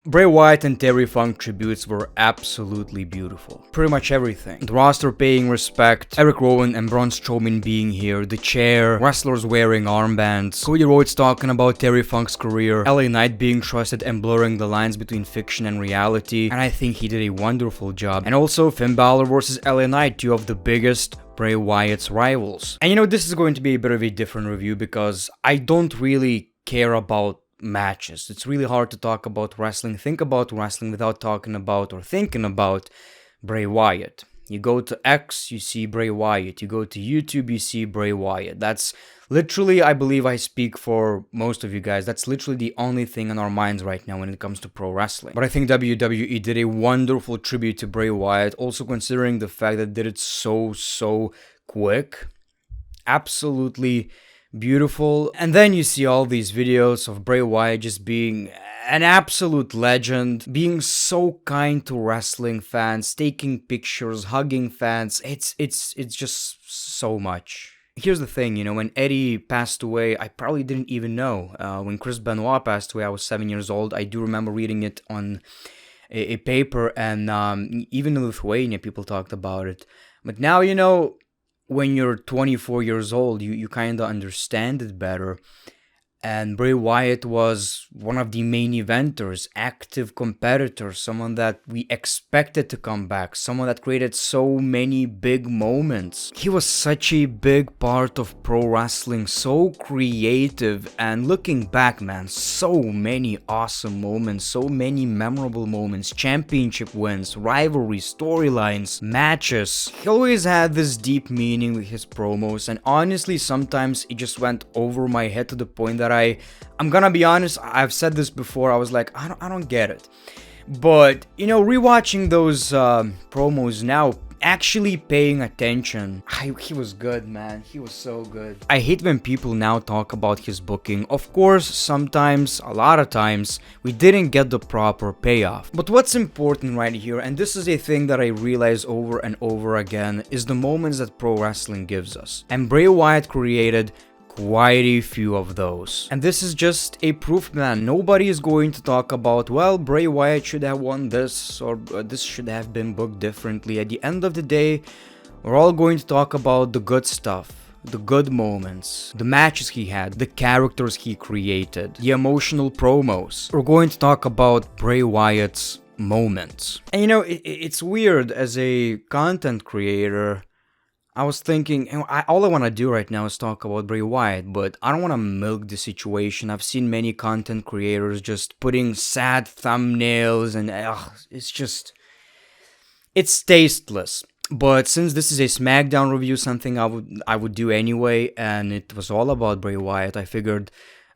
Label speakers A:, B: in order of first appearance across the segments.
A: Bray Wyatt and Terry Funk tributes were absolutely beautiful. Pretty much everything. The roster paying respect, Eric Rowan and Braun Strowman being here, the chair, wrestlers wearing armbands, Cody Rhodes talking about Terry Funk's career, LA Knight being trusted and blurring the lines between fiction and reality, and I think he did a wonderful job. And also Finn Balor versus LA Knight, two of the biggest Bray Wyatt's rivals. And this is going to be a bit of a different review because I don't really care about matches. It's really hard to talk about wrestling, think about wrestling without talking about or thinking about Bray Wyatt. You go to X, you see Bray Wyatt. You go to YouTube, you see Bray Wyatt. That's literally, I believe I speak for most of you guys, that's literally the only thing on our minds right now when it comes to pro wrestling. But I think WWE did a wonderful tribute to Bray Wyatt, also considering the fact that they did it so quick. Absolutely beautiful. And then you see all these videos of Bray Wyatt just being an absolute legend, being so kind to wrestling fans, taking pictures, hugging fans. It's just so much. Here's the thing, when Eddie passed away, I probably didn't even know. When Chris Benoit passed away, I was 7 years old. I do remember reading it on a paper, and even in Lithuania, people talked about it. But now, when you're 24 years old, you kind of understand it better. And Bray Wyatt was one of the main eventers, active competitor, someone that we expected to come back, someone that created so many big moments. He was such a big part of pro wrestling, so creative, and looking back, man, so many awesome moments, so many memorable moments, championship wins, rivalries, storylines, matches. He always had this deep meaning with his promos, and honestly, sometimes it just went over my head to the point that I'm gonna be honest, I've said this before, I was like, I don't get it. But, rewatching those promos now, actually paying attention, he was good, man. He was so good. I hate when people now talk about his booking. Of course, sometimes, a lot of times, we didn't get the proper payoff. But what's important right here, and this is a thing that I realize over and over again, is the moments that pro wrestling gives us. And Bray Wyatt created quite a few of those. And this is just a proof, man. Nobody is going to talk about, well, Bray Wyatt should have won this, or this should have been booked differently. At the end of the day, we're all going to talk about the good stuff, the good moments, the matches he had, the characters he created, the emotional promos. We're going to talk about Bray Wyatt's moments. And it's weird as a content creator. I was thinking, all I want to do right now is talk about Bray Wyatt, but I don't want to milk the situation. I've seen many content creators just putting sad thumbnails, and it's tasteless. But since this is a SmackDown review, something I would do anyway, and it was all about Bray Wyatt, I figured,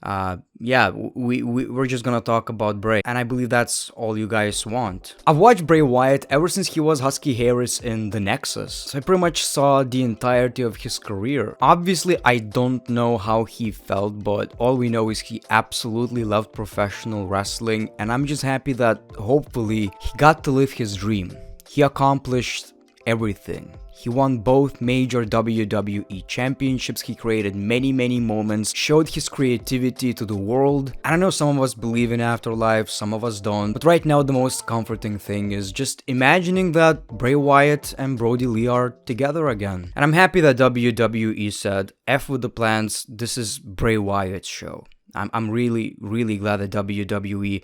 A: we're just gonna talk about Bray, and I believe that's all you guys want. I've watched Bray Wyatt ever since he was Husky Harris in The Nexus, so I pretty much saw the entirety of his career. Obviously, I don't know how he felt, but all we know is he absolutely loved professional wrestling, and I'm just happy that hopefully he got to live his dream. He accomplished everything. He won both major WWE championships, he created many moments, showed his creativity to the world. I don't know, some of us believe in afterlife, some of us don't, but right now the most comforting thing is just imagining that Bray Wyatt and Brody Lee are together again. And I'm happy that WWE said, F with the plans, this is Bray Wyatt's show. I'm really glad that WWE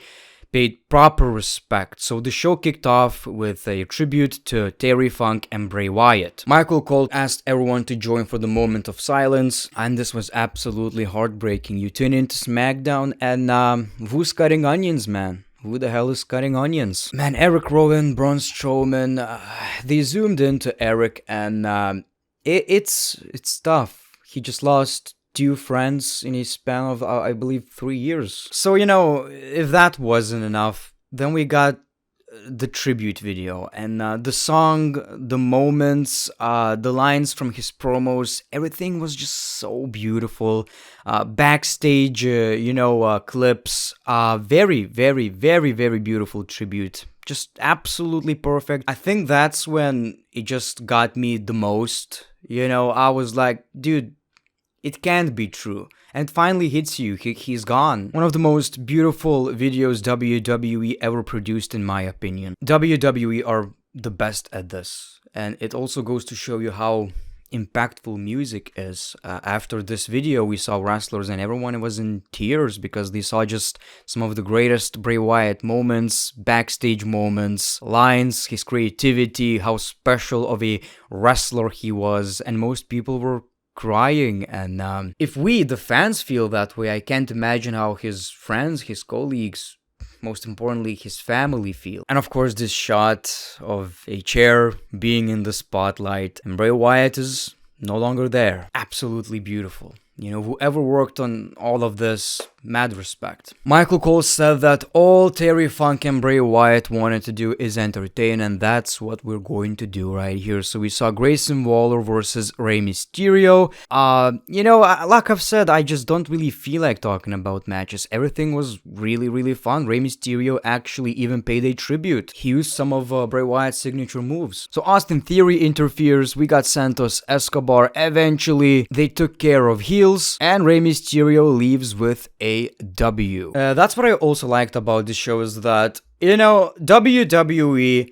A: paid proper respect. So the show kicked off with a tribute to Terry Funk and Bray Wyatt. Michael Cole asked everyone to join for the moment of silence, and this was absolutely heartbreaking. You tune into SmackDown, and who's cutting onions, man? Who the hell is cutting onions? Man, Eric Rowan, Braun Strowman, they zoomed into Eric, and it's tough. He just lost 2 friends in a span of, I believe, 3 years. So, if that wasn't enough, then we got the tribute video, and the song, the moments, the lines from his promos, everything was just so beautiful. Backstage, clips, very beautiful tribute. Just absolutely perfect. I think that's when it just got me the most. I was like, dude, it can't be true. and it finally hits you. He's gone. One of the most beautiful videos WWE ever produced, in my opinion. WWE are the best at this, and it also goes to show you how impactful music is. After this video, we saw wrestlers and everyone was in tears because they saw just some of the greatest Bray Wyatt moments, backstage moments, lines, his creativity, how special of a wrestler he was, and most people were crying. And if we, the fans, feel that way, I can't imagine how his friends, his colleagues, most importantly, his family feel. And of course, this shot of a chair being in the spotlight, and Bray Wyatt is no longer there. Absolutely beautiful. You know, whoever worked on all of this, mad respect. Michael Cole said that all Terry Funk and Bray Wyatt wanted to do is entertain, and that's what we're going to do right here. So we saw Grayson Waller versus Rey Mysterio. You know, like I've said, I just don't really feel like talking about matches. Everything was really, really fun. Rey Mysterio actually even paid a tribute. He used some of Bray Wyatt's signature moves. So Austin Theory interferes. We got Santos Escobar. Eventually, they took care of heels, and Rey Mysterio leaves with a W. That's what I also liked about this show, is that, you know, WWE,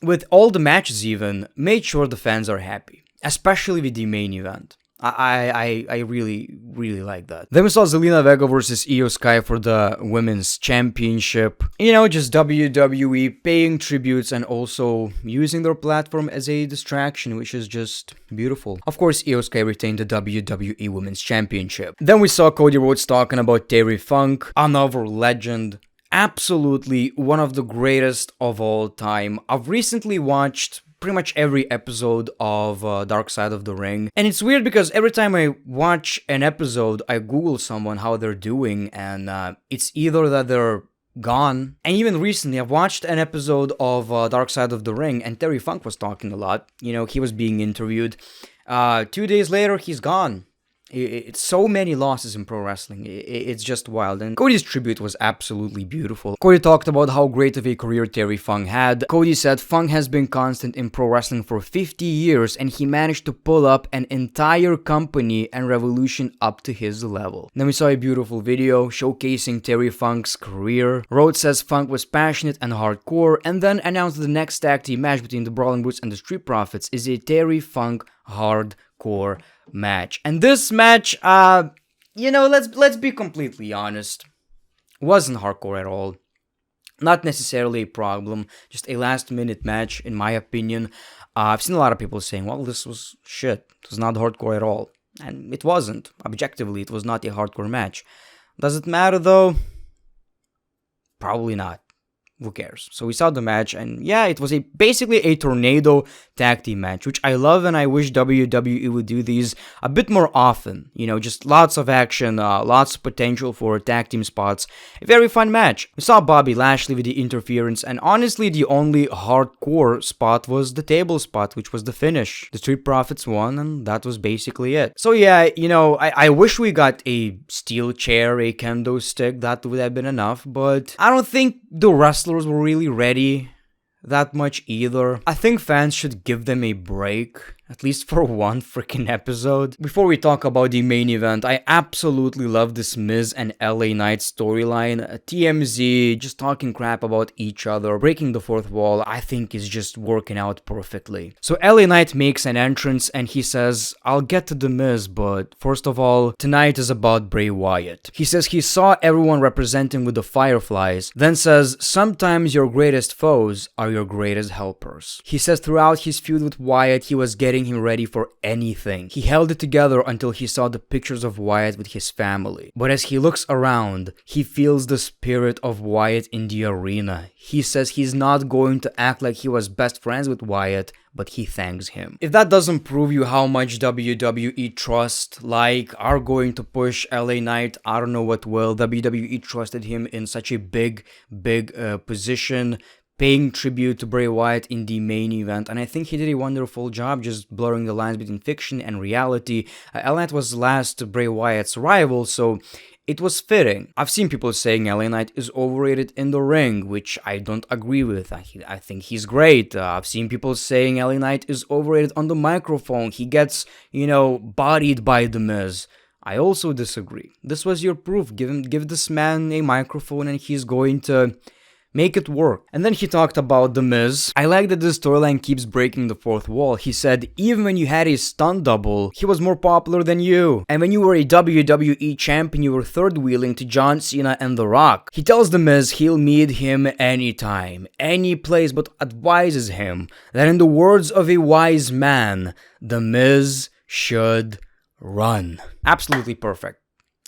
A: with all the matches even, made sure the fans are happy, especially with the main event. I really, really like that. Then we saw Zelina Vega versus Io Sky for the Women's Championship. You know, just WWE paying tributes and also using their platform as a distraction, which is just beautiful. Of course, Io Sky retained the WWE Women's Championship. Then we saw Cody Rhodes talking about Terry Funk, another legend. Absolutely one of the greatest of all time. I've recently watched pretty much every episode of Dark Side of the Ring. And it's weird because every time I watch an episode, I Google someone how they're doing, and it's either that they're gone. And even recently, I've watched an episode of Dark Side of the Ring, and Terry Funk was talking a lot. You know, he was being interviewed. 2 days later, he's gone. It's so many losses in pro wrestling. It's just wild. And Cody's tribute was absolutely beautiful. Cody talked about how great of a career Terry Funk had. Cody said Funk has been constant in pro wrestling for 50 years, and he managed to pull up an entire company and revolution up to his level. Then we saw a beautiful video showcasing Terry Funk's career. Rhodes says Funk was passionate and hardcore, and then announced the next tag team match between the Brawling Brutes and the Street Profits is a Terry Funk hardcore match. And this match, you know, let's be completely honest, wasn't hardcore at all. Not necessarily a problem, just a last minute match in my opinion. I've seen a lot of people saying, well, this was shit, it was not hardcore at all. And it wasn't. Objectively, it was not a hardcore match. Does it matter though? Probably not. Who cares? So we saw the match, and yeah, it was basically a tornado tag team match, which I love, and I wish WWE would do these a bit more often. You know, just lots of action, lots of potential for tag team spots. A very fun match. We saw Bobby Lashley with the interference, and honestly, the only hardcore spot was the table spot, which was the finish. The Street Profits won, and that was basically it. So yeah, you know, I wish we got a steel chair, a kendo stick. That would have been enough, but I don't think the wrestler were really ready that much either. I think fans should give them a break, at least for one freaking episode. Before we talk about the main event, I absolutely love this Miz and LA Knight storyline. TMZ just talking crap about each other, breaking the fourth wall, I think is just working out perfectly. So LA Knight makes an entrance and he says, I'll get to the Miz, but first of all, tonight is about Bray Wyatt. He says he saw everyone representing with the Fireflies, then says, sometimes your greatest foes are your greatest helpers. He says throughout his feud with Wyatt, he was getting him ready for anything. He held it together until he saw the pictures of Wyatt with his family. But as he looks around, he feels the spirit of Wyatt in the arena. He says he's not going to act like he was best friends with Wyatt, but he thanks him. If that doesn't prove you how much WWE trust, are going to push LA Knight, I don't know what will. WWE trusted him in such a big position, paying tribute to Bray Wyatt in the main event, and I think he did a wonderful job just blurring the lines between fiction and reality. LA Knight was last Bray Wyatt's rival, so it was fitting. I've seen people saying LA Knight is overrated in the ring, which I don't agree with. I think he's great. I've seen people saying LA Knight is overrated on the microphone. He gets, bodied by The Miz. I also disagree. This was your proof. Give this man a microphone and he's going to make it work. And then he talked about The Miz. I like that this storyline keeps breaking the fourth wall. He said, even when you had a stunt double, he was more popular than you. And when you were a WWE champion, you were third wheeling to John Cena and The Rock. He tells The Miz he'll meet him anytime, any place, but advises him that in the words of a wise man, The Miz should run. Absolutely perfect.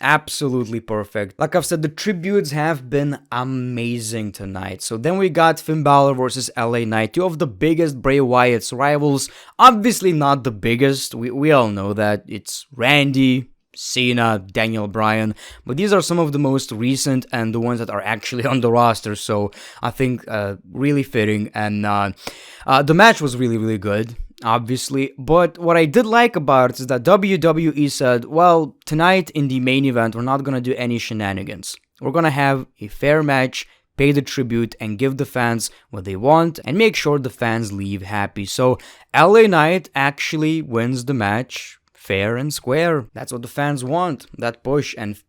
A: Absolutely perfect. Like I've said, the tributes have been amazing tonight. So then we got Finn Balor versus LA Knight, two of the biggest Bray Wyatt's rivals. Obviously not the biggest, we all know that. It's Randy, Cena, Daniel Bryan, but these are some of the most recent and the ones that are actually on the roster, so I think really fitting. And the match was really good, obviously, but what I did like about it is that WWE said, well, tonight in the main event, we're not gonna do any shenanigans. We're gonna have a fair match, pay the tribute, and give the fans what they want, and make sure the fans leave happy. So LA Knight actually wins the match fair and square. That's what the fans want, that push, and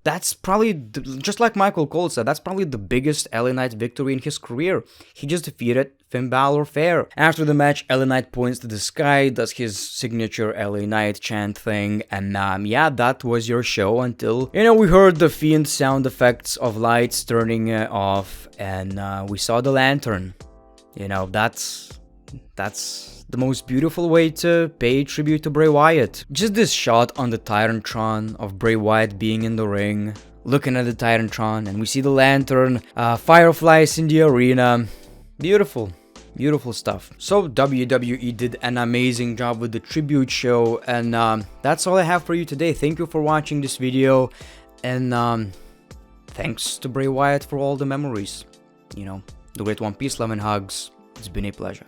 A: that's probably, just like Michael Cole said, that's probably the biggest LA Knight victory in his career. He just defeated Finn Balor fair. After the match, LA Knight points to the sky, does his signature LA Knight chant thing, and yeah, that was your show until, we heard the Fiend sound effects of lights turning off, and we saw the lantern. That's the most beautiful way to pay tribute to Bray Wyatt. Just this shot on the Titantron of Bray Wyatt being in the ring, looking at the Titantron, and we see the lantern, fireflies in the arena. Beautiful stuff. So WWE did an amazing job with the tribute show, and that's all I have for you today. Thank you for watching this video, and thanks to Bray Wyatt for all the memories. The Great One, peace, love, and hugs. It's been a pleasure.